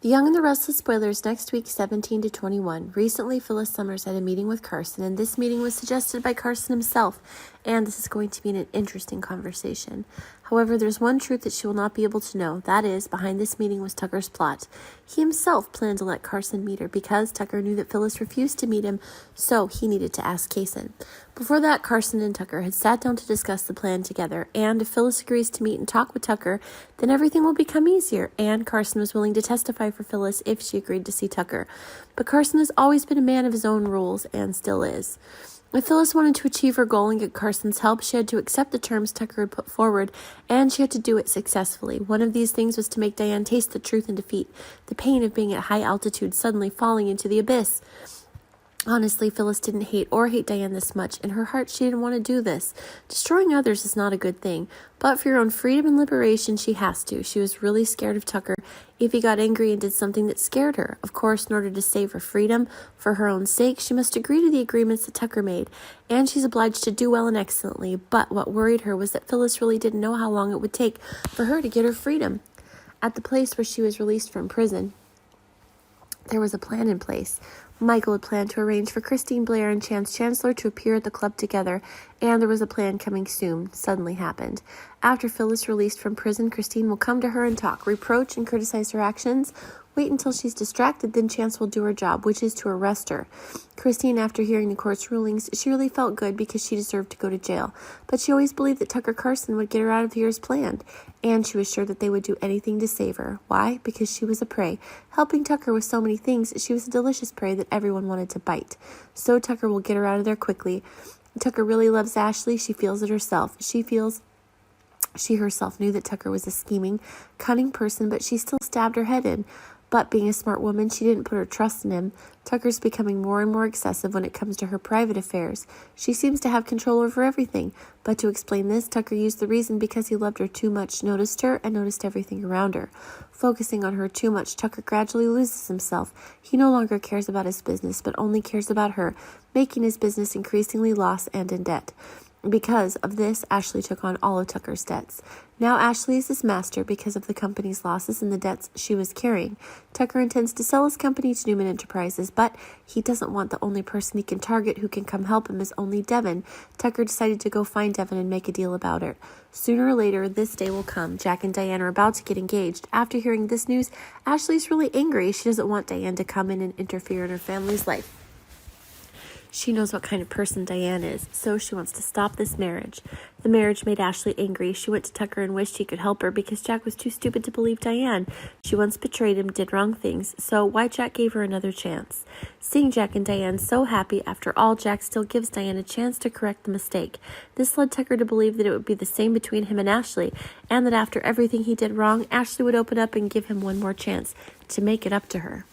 The Young and the Restless spoilers next week, 17 to 21. Recently, Phyllis Summers had a meeting with Carson, and this meeting was suggested by Carson himself, and this is going to be an interesting conversation. However, there's one truth that she will not be able to know. That is, behind this meeting was Tucker's plot. He himself planned to let Carson meet her because Tucker knew that Phyllis refused to meet him, so he needed to ask Kaysen. Before that, Carson and Tucker had sat down to discuss the plan together, and if Phyllis agrees to meet and talk with Tucker, then everything will become easier, and Carson was willing to testify for Phyllis if she agreed to see Tucker. But Carson has always been a man of his own rules, and still is. If Phyllis wanted to achieve her goal and get Carson's help, she had to accept the terms Tucker had put forward, and she had to do it successfully. One of these things was to make Diane taste the truth and defeat, the pain of being at high altitude, suddenly falling into the abyss. Honestly, Phyllis didn't hate Diane this much. In her heart, she didn't want to do this. Destroying others is not a good thing, but for your own freedom and liberation, she has to. She was really scared of Tucker if he got angry and did something that scared her. Of course, in order to save her freedom, for her own sake, she must agree to the agreements that Tucker made, and she's obliged to do well and excellently. But what worried her was that Phyllis really didn't know how long it would take for her to get her freedom. At the place where she was released from prison, there was a plan in place. Michael had planned to arrange for Christine Blair and Chance Chancellor to appear at the club together, and there was a plan coming soon. Suddenly happened. After Phyllis released from prison, Christine will come to her and talk, reproach and criticize her actions. Wait until she's distracted, then Chance will do her job, which is to arrest her. Christine, after hearing the court's rulings, she really felt good because she deserved to go to jail. But she always believed that Tucker Carson would get her out of here as planned, and she was sure that they would do anything to save her. Why? Because she was a prey. Helping Tucker with so many things, she was a delicious prey that everyone wanted to bite. So Tucker will get her out of there quickly. Tucker really loves Ashley. She feels it herself. She herself knew that Tucker was a scheming, cunning person, but she still stabbed her head in. But being a smart woman, she didn't put her trust in him. Tucker's becoming more and more excessive when it comes to her private affairs. She seems to have control over everything. But to explain this, Tucker used the reason because he loved her too much, noticed her, and noticed everything around her. Focusing on her too much, Tucker gradually loses himself. He no longer cares about his business, but only cares about her, making his business increasingly lost and in debt. Because of this, Ashley took on all of Tucker's debts. Now Ashley is his master because of the company's losses and the debts she was carrying. Tucker intends to sell his company to Newman Enterprises, but he doesn't want the only person he can target who can come help him is only Devin. Tucker decided to go find Devin and make a deal about it. Sooner or later, this day will come. Jack and Diane are about to get engaged. After hearing this news, Ashley's really angry. She doesn't want Diane to come in and interfere in her family's life. She knows what kind of person Diane is, so she wants to stop this marriage. The marriage made Ashley angry. She went to Tucker and wished he could help her because Jack was too stupid to believe Diane. She once betrayed him, did wrong things, so why Jack gave her another chance. Seeing Jack and Diane so happy, after all, Jack still gives Diane a chance to correct the mistake. This led Tucker to believe that it would be the same between him and Ashley, and that after everything he did wrong, Ashley would open up and give him one more chance to make it up to her.